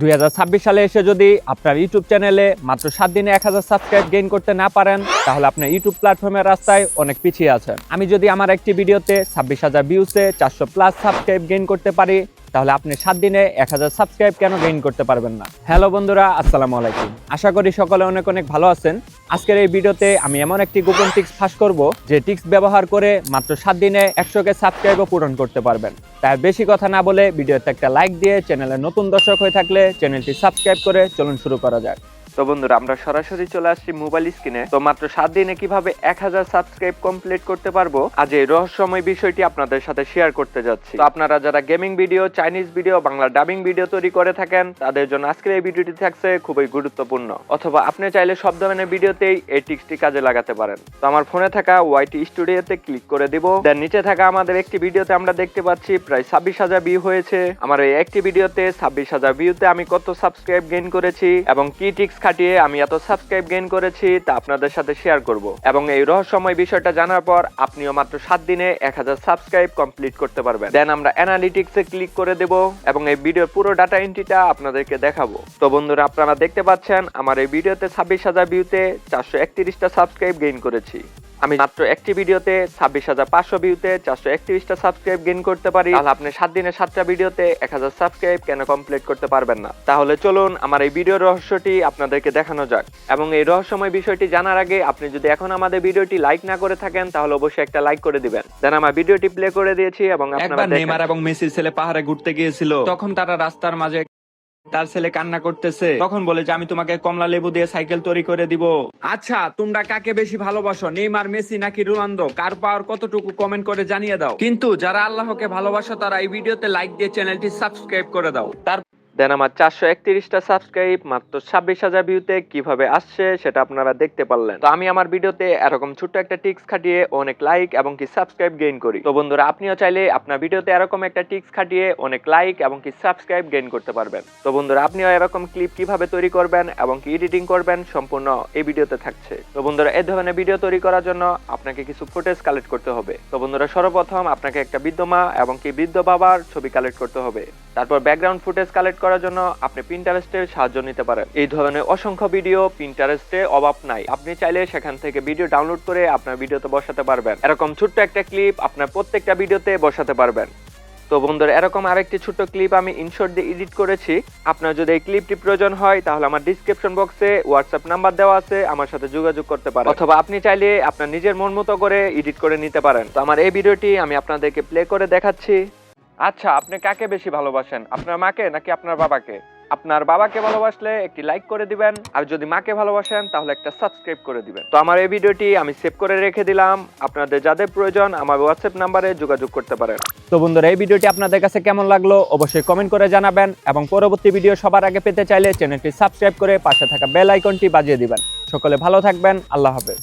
2026 সালে এসে যদি আপনার ইউটিউব চ্যানেলে মাত্র 7 দিনে 1000 সাবস্ক্রাইব গেইন করতে না পারেন, তাহলে আপনার ইউটিউব প্ল্যাটফর্মের রাস্তায় অনেক পিছিয়ে আছেন। আমি যদি আমার একটি ভিডিওতে 26,000 ভিউসে 400+ সাবস্ক্রাইব গেইন করতে পারি, তাহলে আপনি 7 দিনে 1000 সাবস্ক্রাইব কেন গেইন করতে পারবেন না? হ্যালো বন্ধুরা, আসসালামু আলাইকুম। আশা করি সকলে অনেক অনেক ভালো আছেন। আজকের এই ভিডিওতে আমি এমন একটি গোপন টিপস ফাঁস করব, যে টিপস ব্যবহার করে মাত্র 7 দিনে 100কে সাবস্ক্রাইবও পূরণ করতে পারবেন। তাই বেশি কথা না বলে ভিডিওতে একটা লাইক দিয়ে চ্যানেলের নতুন দর্শক হয়ে থাকলে চ্যানেলটি সাবস্ক্রাইব করে চলুন শুরু করা যাক। তো বন্ধুরা, আমরা সরাসরি চলে আসছি মোবাইল স্ক্রিনে। তো মাত্র 7 দিনে কিভাবে 1000 সাবস্ক্রাইব কমপ্লিট করতে পারবো, আজ এই রহস্যময় বিষয়টি আপনাদের সাথে শেয়ার করতে যাচ্ছি। তো আপনারা যারা gaming video, Chinese video, Bangla dubbing video তৈরি করে থাকেন, তাদের জন্য আজকের এই ভিডিওটি থাকছে খুবই গুরুত্বপূর্ণ। অথবা আপনি চাইলে সব ধরনের ভিডিওতেই এই টিপসটি কাজে লাগাতে পারেন। তো আমার ফোনে থাকা ওয়াইটি স্টুডিওতে ক্লিক করে দিব। দেন নিচে থাকা আমাদের একটি ভিডিওতে আমরা দেখতে পাচ্ছি প্রায় 26,000 ভিউ হয়েছে। আমার এই একটি ভিডিওতে 26,000 ভিউতে আমি কত সাবস্ক্রাইব গেইন করেছি এবং কি টিপস খাটিয়ে আমি এত সাবস্ক্রাইব গেইন করেছি তা আপনাদের সাথে শেয়ার করব। এবং এই রহস্যময় বিষয়টা জানার পর আপনিও মাত্র 7 দিনে 1000 সাবস্ক্রাইব কমপ্লিট করতে পারবেন। দেন আমরা অ্যানালিটিক্সে ক্লিক করে দেব এবং এই ভিডিওর পুরো ডাটা এন্ট্রিটা আপনাদেরকে দেখাবো। তো বন্ধুরা, আপনারা দেখতে পাচ্ছেন আমার এই ভিডিওতে 26,000 ভিউতে 431টা সাবস্ক্রাইব গেইন করেছি। আমি মাত্র একটি ভিডিওতে 26,500 ভিউতে 431টা সাবস্ক্রাইব গেইন করতে পারি, তাহলে আপনি 7 দিনে 7টা ভিডিওতে 1000 সাবস্ক্রাইব কেন কমপ্লিট করতে পারবেন না? তাহলে চলুন আমার এই ভিডিওর রহস্যটি আপনাদেরকে দেখানো যাক। এবং এই রহস্যময় বিষয়টি জানার আগে আপনি যদি এখন আমাদের ভিডিওটি লাইক না করে থাকেন, তাহলে অবশ্যই একটা লাইক করে দিবেন। দেন আমার ভিডিওটি প্লে করে দিয়েছি এবং একবার নেইমার এবং মেসির ছেলে পাহাড়ে ঘুরতে গিয়েছিল। তখন তারা রাস্তার মাঝে তার ছেলে কান্না করতেছে। তখন বলে যে আমি তোমাকে কমলা লেবু দিয়ে সাইকেল তৈরি করে দিব। আচ্ছা, তোমরা কাকে বেশি ভালোবাসো, নেইমার, মেসি নাকি রোনালদো? কার পাওয়ার কতটুকু কমেন্ট করে জানিয়ে দাও। কিন্তু যারা আল্লাহকে ভালোবাসো তারা এই ভিডিওতে লাইক দিয়ে চ্যানেলটি সাবস্ক্রাইব করে দাও। দেন আমার 431টা সাবস্ক্রাইব মাত্র 26,000 ভিউতে কিভাবে আসছে সেটা আপনারা দেখতে পারলেন। তো আমি আমার ভিডিওতে এরকম ছোট্ট একটা টিপস খাটিয়ে অনেক লাইক এবং কি সাবস্ক্রাইব গেইন করি। তো বন্ধুরা, আপনিও চাইলে আপনার ভিডিওতে এরকম একটা টিপস খাটিয়ে অনেক লাইক এবং কি সাবস্ক্রাইব গেইন করতে পারবেন। তো বন্ধুরা, আপনিও এরকম ক্লিপ কিভাবে তৈরি করবেন এবং কি এডিটিং করবেন সম্পূর্ণ এই ভিডিওতে থাকছে। তো বন্ধুরা, এই ধরনের ভিডিও তৈরি করার জন্য আপনাকে কিছু ফুটেজ কালেক্ট করতে হবে। তো বন্ধুরা, সর্বপ্রথম আপনাকে একটা বৃদ্ধ মা এবং কি বৃদ্ধ বাবার ছবি কালেক্ট করতে হবে। তারপর ব্যাকগ্রাউন্ড ফুটেজ কালেক্ট করার জন্য আপনি পিন্টারেস্টের সাহায্য নিতে পারেন। এই ধরনের অসংখ্য ভিডিও পিন্টারেস্টে অভাব নাই। আপনি চাইলে সেখান থেকে ভিডিও ডাউনলোড করে আপনার ভিডিওতে বসাতে পারবেন। এরকম ছোট্ট একটা ক্লিপ আপনার প্রত্যেকটা ভিডিওতে বসাতে পারবেন। তো বন্ধুরা, এরকম আরেকটি ছোট্ট ক্লিপ আমি ইনশর্ট দিয়ে এডিট করেছি। আপনার যদি এই ক্লিপটি প্রয়োজন হয়, তাহলে আমার ডিসক্রিপশন বক্সে হোয়াটসঅ্যাপ নাম্বার দেওয়া আছে, আমার সাথে যোগাযোগ করতে পারেন। অথবা আপনি চাইলে আপনার নিজের মন মতো করে এডিট করে নিতে পারেন। তো আমার এই ভিডিওটি আমি আপনাদেরকে প্লে করে দেখাচ্ছি। আচ্ছা, আপনি কাকে বেশি ভালোবাসেন, আপনার মাকে নাকি আপনার বাবাকে? আপনার বাবাকে ভালোবাসলে একটি লাইক করে দিবেন, আর যদি মাকে ভালোবাসেন তাহলে একটা সাবস্ক্রাইব করে দিবেন। তো আমার এই ভিডিওটি আমি সেভ করে রেখে দিলাম। আপনাদের যাদের প্রয়োজন আমার হোয়াটসঅ্যাপ নাম্বারে যোগাযোগ করতে পারেন। তো বন্ধুরা, এই ভিডিওটি আপনাদের কাছে কেমন লাগলো অবশ্যই কমেন্ট করে জানাবেন এবং পরবর্তী ভিডিও সবার আগে পেতে চাইলে চ্যানেলটি সাবস্ক্রাইব করে পাশে থাকা বেল আইকনটি বাজিয়ে দিবেন। সকলে ভালো থাকবেন। আল্লাহ হাফেজ।